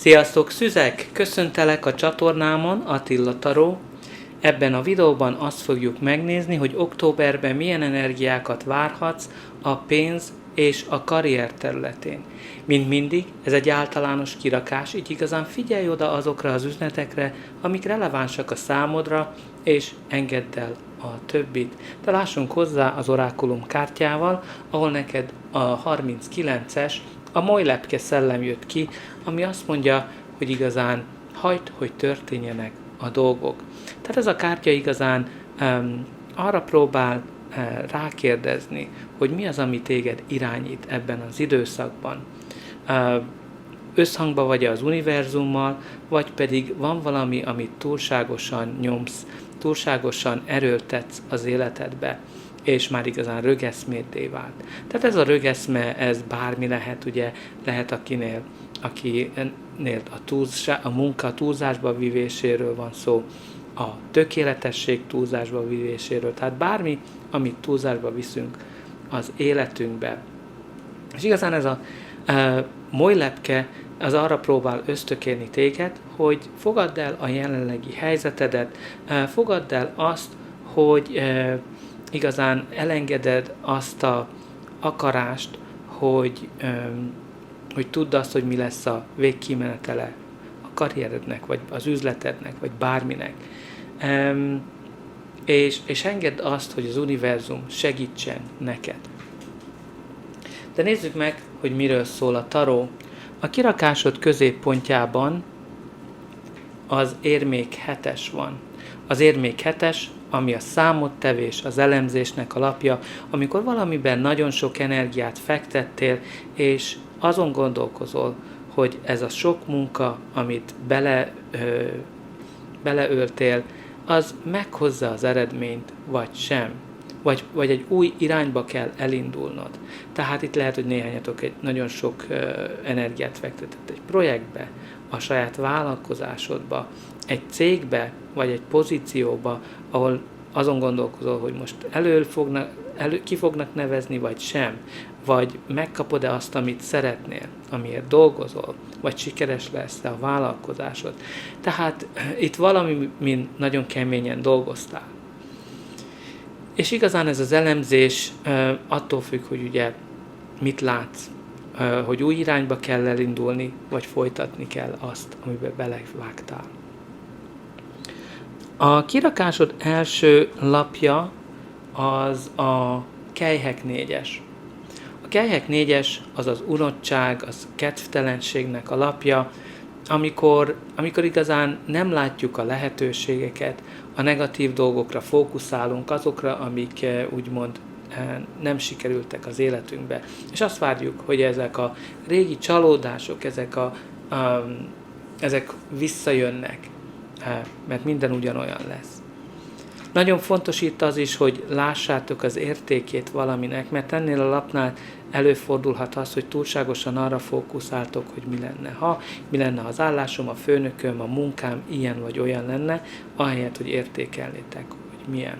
Sziasztok, Szüzek! Köszöntelek a csatornámon, Attila Tarot. Ebben a videóban azt fogjuk megnézni, hogy októberben milyen energiákat várhatsz a pénz és a karrier területén. Mint mindig, ez egy általános kirakás, így igazán figyelj oda azokra az üzenetekre, amik relevánsak a számodra, és engedd el a többit. De lássunk hozzá az orákulum kártyával, ahol neked a 39-es, a molylepke szellem jött ki, ami azt mondja, hogy igazán hagyd, hogy történjenek a dolgok. Tehát ez a kártya igazán arra próbál rákérdezni, hogy mi az, ami téged irányít ebben az időszakban. Összhangba vagy az univerzummal, vagy pedig van valami, amit túlságosan nyomsz, túlságosan erőltetsz az életedbe, és már igazán rögeszméddé vált. Tehát ez a rögeszme, ez bármi lehet, ugye, lehet akinél a munka túlzásba vivéséről van szó, a tökéletesség túlzásba vivéséről, tehát bármi, amit túlzásba viszünk az életünkbe. És igazán ez a molylepke az arra próbál ösztökélni téged, hogy fogadd el a jelenlegi helyzetedet, fogadd el azt, hogy igazán elengeded azt a akarást, hogy tudd azt, hogy mi lesz a végkimenetele a karrierednek, vagy az üzletednek, vagy bárminek. És engedd azt, hogy az univerzum segítsen neked. De nézzük meg, hogy miről szól a taró. A kirakásod középpontjában az érmék 7-es van. Az érmék 7-es, ami a számottevés, az elemzésnek alapja, amikor valamiben nagyon sok energiát fektettél, és azon gondolkozol, hogy ez a sok munka, amit beleöltél, az meghozza az eredményt, vagy sem. Vagy egy új irányba kell elindulnod. Tehát itt lehet, hogy néhányatok nagyon sok energiát fektetett egy projektbe, a saját vállalkozásodba, egy cégbe, vagy egy pozícióba, ahol azon gondolkozol, hogy most ki fognak nevezni, vagy sem, vagy megkapod-e azt, amit szeretnél, amiért dolgozol, vagy sikeres lesz-e a vállalkozásod. Tehát itt valami, mint nagyon keményen dolgoztál. És igazán ez az elemzés attól függ, hogy ugye mit látsz, hogy új irányba kell elindulni, vagy folytatni kell azt, amiben belevágtál. A kirakásod első lapja az a kelyhek 4-es. A kelyhek 4-es az az unottság, az kedvtelenségnek a lapja, amikor igazán nem látjuk a lehetőségeket, a negatív dolgokra fókuszálunk, azokra, amik úgymond nem sikerültek az életünkbe. És azt várjuk, hogy ezek a régi csalódások, ezek visszajönnek, mert minden ugyanolyan lesz. Nagyon fontos itt az is, hogy lássátok az értékét valaminek, mert ennél a lapnál előfordulhat az, hogy túlságosan arra fókuszáltok, hogy mi lenne, ha, mi lenne az állásom, a főnököm, a munkám ilyen vagy olyan lenne, ahelyett, hogy értékelnétek, hogy milyen.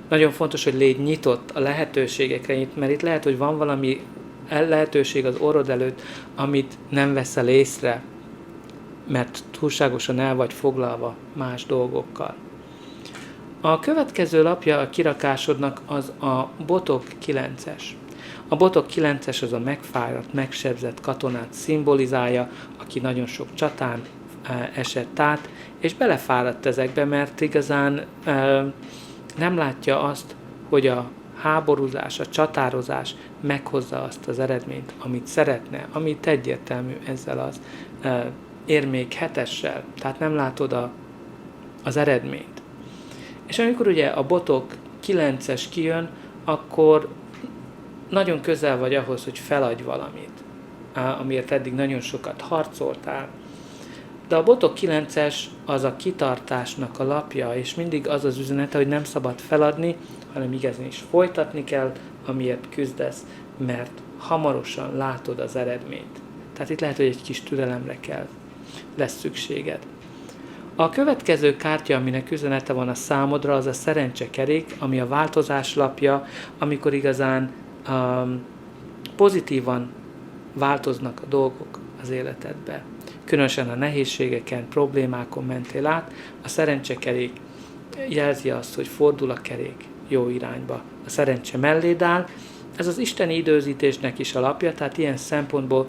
Nagyon fontos, hogy légy nyitott a lehetőségekre, mert itt lehet, hogy van valami lehetőség az orrod előtt, amit nem veszel észre, mert túlságosan el vagy foglalva más dolgokkal. A következő lapja a kirakásodnak az a botok 9-es. A botok 9-es az a megfáradt, megsebzett katonát szimbolizálja, aki nagyon sok csatán esett át, és belefáradt ezekbe, mert igazán nem látja azt, hogy a háborúzás, a csatározás meghozza azt az eredményt, amit szeretne, amit egyértelmű ezzel az érmék 7-essel, tehát nem látod az eredményt. És amikor ugye a botok 9-es kijön, akkor nagyon közel vagy ahhoz, hogy feladj valamit, amiért eddig nagyon sokat harcoltál. De a botok 9-es az a kitartásnak a lapja, és mindig az az üzenete, hogy nem szabad feladni, hanem igazán is folytatni kell, amiért küzdesz, mert hamarosan látod az eredményt. Tehát itt lehet, hogy egy kis türelemre lesz szükséged. A következő kártya, aminek üzenete van a számodra, az a szerencsekerék, ami a változás lapja, amikor igazán pozitívan változnak a dolgok az életedbe. különösen a nehézségeken, problémákon mentél át, a szerencsekerék jelzi azt, hogy fordul a kerék jó irányba. A szerencse melléd áll, ez az isteni időzítésnek is alapja, tehát ilyen szempontból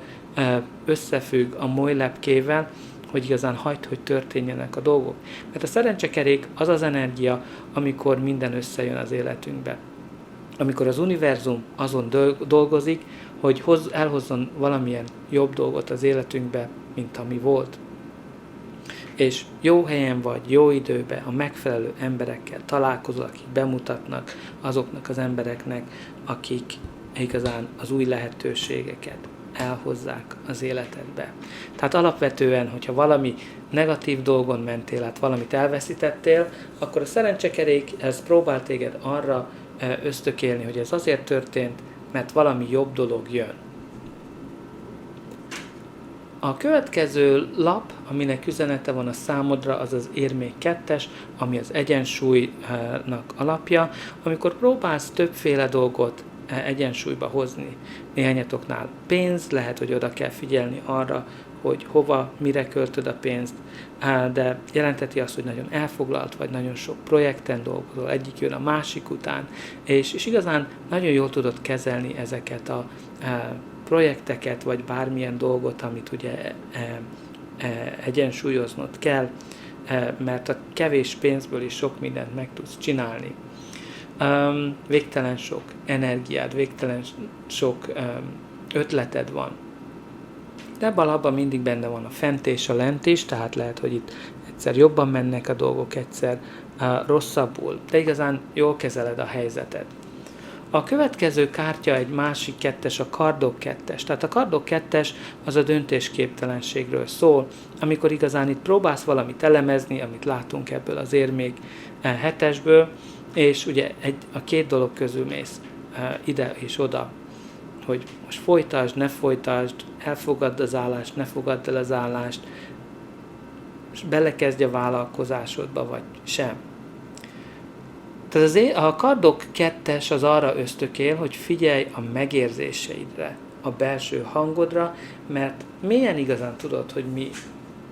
összefügg a moly lepkével, hogy igazán hagyd, hogy történjenek a dolgok. Mert a szerencsekerék az az energia, amikor minden összejön az életünkbe. Amikor az univerzum azon dolgozik, hogy elhozzon valamilyen jobb dolgot az életünkbe, mint ami volt. És jó helyen vagy, jó időben, a megfelelő emberekkel találkozol, akik bemutatnak azoknak az embereknek, akik igazán az új lehetőségeket elhozzák az életedbe. Tehát alapvetően, hogyha valami negatív dolgon mentél át, valamit elveszítettél, akkor a szerencsekerék ez próbál téged arra ösztökélni, hogy ez azért történt, mert valami jobb dolog jön. A következő lap, aminek üzenete van a számodra, az az érmék 2-es, ami az egyensúlynak alapja, amikor próbálsz többféle dolgot egyensúlyba hozni. Néhányatoknál pénz, lehet, hogy oda kell figyelni arra, hogy hova, mire költöd a pénzt, de jelenteti azt, hogy nagyon elfoglalt vagy, nagyon sok projekten dolgozol, egyik jön a másik után, és igazán nagyon jól tudod kezelni ezeket a projekteket, vagy bármilyen dolgot, amit ugye egyensúlyoznod kell, mert a kevés pénzből is sok mindent meg tudsz csinálni. Végtelen sok energiád, végtelen sok ötleted van. De ebben a labban mindig benne van a fent és a lent is, tehát lehet, hogy itt egyszer jobban mennek a dolgok, egyszer rosszabbul, de igazán jól kezeled a helyzetet. A következő kártya egy másik 2-es, a kardok 2-es. Tehát a kardok 2-es az a döntésképtelenségről szól, amikor igazán itt próbálsz valamit elemezni, amit látunk ebből az érmék 7-esből, és ugye a két dolog közül mész ide és oda, hogy most folytasd, ne folytasd, elfogadd az állást, ne fogadd el az állást, és belekezdj a vállalkozásodba, vagy sem. Tehát a kardok 2-es az arra ösztökél, hogy figyelj a megérzéseidre, a belső hangodra, mert mélyen igazán tudod, hogy mi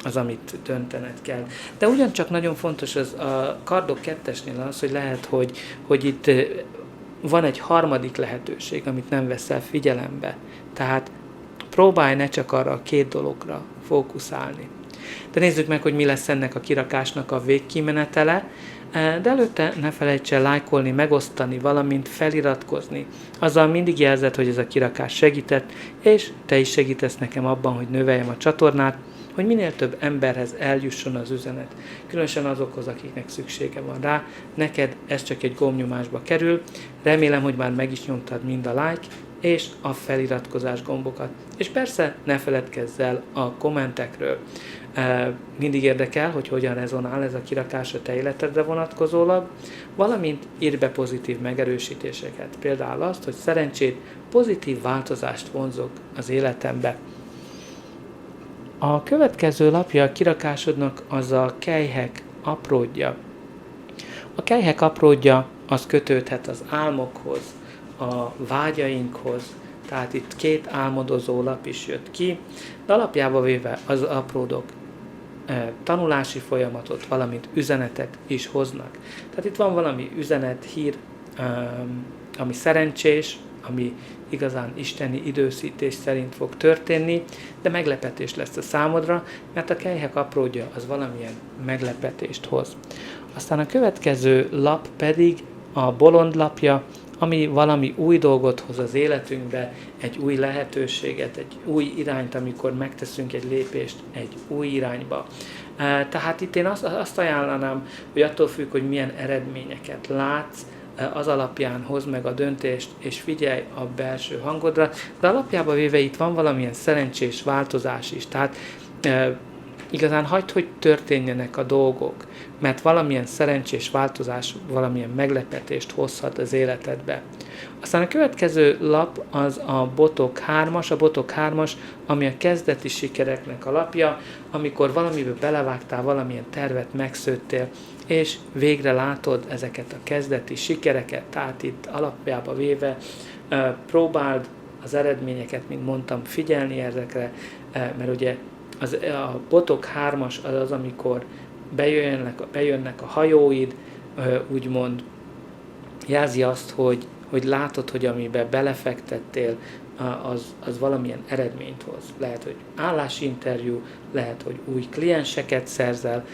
az, amit döntened kell. De ugyancsak nagyon fontos az a kardok 2-esnél az, hogy lehet, hogy itt van egy harmadik lehetőség, amit nem veszel figyelembe. Tehát próbálj ne csak arra a két dologra fókuszálni. De nézzük meg, hogy mi lesz ennek a kirakásnak a végkimenetele. De előtte ne felejts el lájkolni, megosztani, valamint feliratkozni. Azzal mindig jelzed, hogy ez a kirakás segített, és te is segítesz nekem abban, hogy növeljem a csatornát, hogy minél több emberhez eljusson az üzenet. Különösen azokhoz, akiknek szüksége van rá. Neked ez csak egy gombnyomásba kerül. Remélem, hogy már meg is nyomtad mind a like és a feliratkozás gombokat. És persze ne feledkezz el a kommentekről. Mindig érdekel, hogy hogyan rezonál ez a kirakás a te életedre vonatkozólag, valamint írj be pozitív megerősítéseket. Például azt, hogy szerencsét, pozitív változást vonzok az életembe. A következő lapja a kirakásodnak az a kelyhek apródja. A kelyhek apródja az kötődhet az álmokhoz, a vágyainkhoz, tehát itt két álmodozó lap is jött ki, de alapjába véve az apródok tanulási folyamatot, valamint üzenetet is hoznak. Tehát itt van valami üzenet, hír, ami szerencsés, ami igazán isteni időzítés szerint fog történni, de meglepetés lesz a számodra, mert a kelyhek apródja az valamilyen meglepetést hoz. Aztán a következő lap pedig a bolond lapja, ami valami új dolgot hoz az életünkbe, egy új lehetőséget, egy új irányt, amikor megteszünk egy lépést egy új irányba. Tehát itt én azt ajánlanám, hogy attól függ, hogy milyen eredményeket látsz, az alapján hozd meg a döntést, és figyelj a belső hangodra, de alapjában véve itt van valamilyen szerencsés változás is. Tehát igazán hagyd, hogy történjenek a dolgok, mert valamilyen szerencsés változás, valamilyen meglepetést hozhat az életedbe. Aztán a következő lap az a botok 3-as, a botok 3-as, ami a kezdeti sikereknek a lapja, amikor valamiben belevágtál, valamilyen tervet megszőttél, és végre látod ezeket a kezdeti sikereket, tehát itt alapjába véve próbáld az eredményeket, mint mondtam, figyelni ezekre, mert ugye a botok 3-as az, amikor bejönnek a hajóid, úgymond jelzi azt, hogy látod, hogy amiben belefektettél, az valamilyen eredményt hoz. Lehet, hogy állásinterjú, lehet, hogy új klienseket szerzel,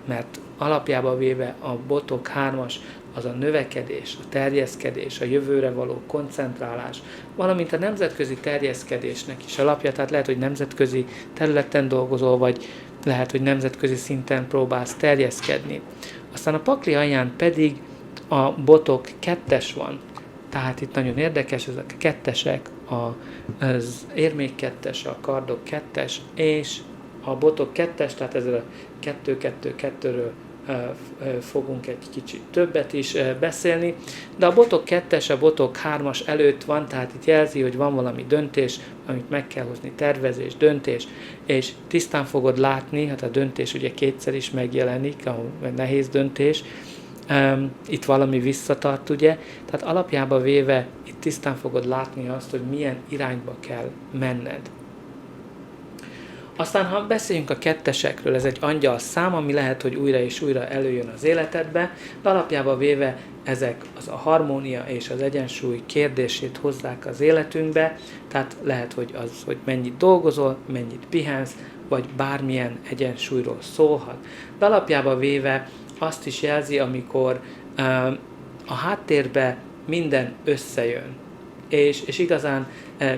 mert alapjában véve a botok 3-as az a növekedés, a terjeszkedés, a jövőre való koncentrálás, valamint a nemzetközi terjeszkedésnek is alapja, tehát lehet, hogy nemzetközi területen dolgozol, vagy lehet, hogy nemzetközi szinten próbálsz terjeszkedni. Aztán a pakli alján pedig a botok 2-es van. Tehát itt nagyon érdekes, ezek a 2-esek, az érmék 2-es, a kardok 2-es, és a botok 2-es, tehát ezzel a 2-2-2-ről fogunk egy kicsit többet is beszélni, de a botok 2-es, a botok 3-as előtt van, tehát itt jelzi, hogy van valami döntés, amit meg kell hozni, tervezés, döntés, és tisztán fogod látni, hát a döntés ugye 2-szer is megjelenik, a nehéz döntés, itt valami visszatart, ugye, tehát alapjában véve itt tisztán fogod látni azt, hogy milyen irányba kell menned. Aztán, ha beszéljünk a 2-esekről, ez egy angyal szám, ami lehet, hogy újra és újra előjön az életedbe, de alapjában véve ezek az a harmónia és az egyensúly kérdését hozzák az életünkbe, tehát lehet, hogy az, hogy mennyit dolgozol, mennyit pihensz, vagy bármilyen egyensúlyról szólhat. De alapjában véve azt is jelzi, amikor a háttérbe minden összejön, és igazán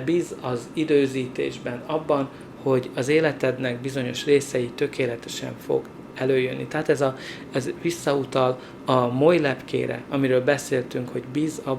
bíz az időzítésben, abban, hogy az életednek bizonyos részei tökéletesen fog előjönni. Tehát ez visszautal a molylepkére, amiről beszéltünk, hogy bíz abban,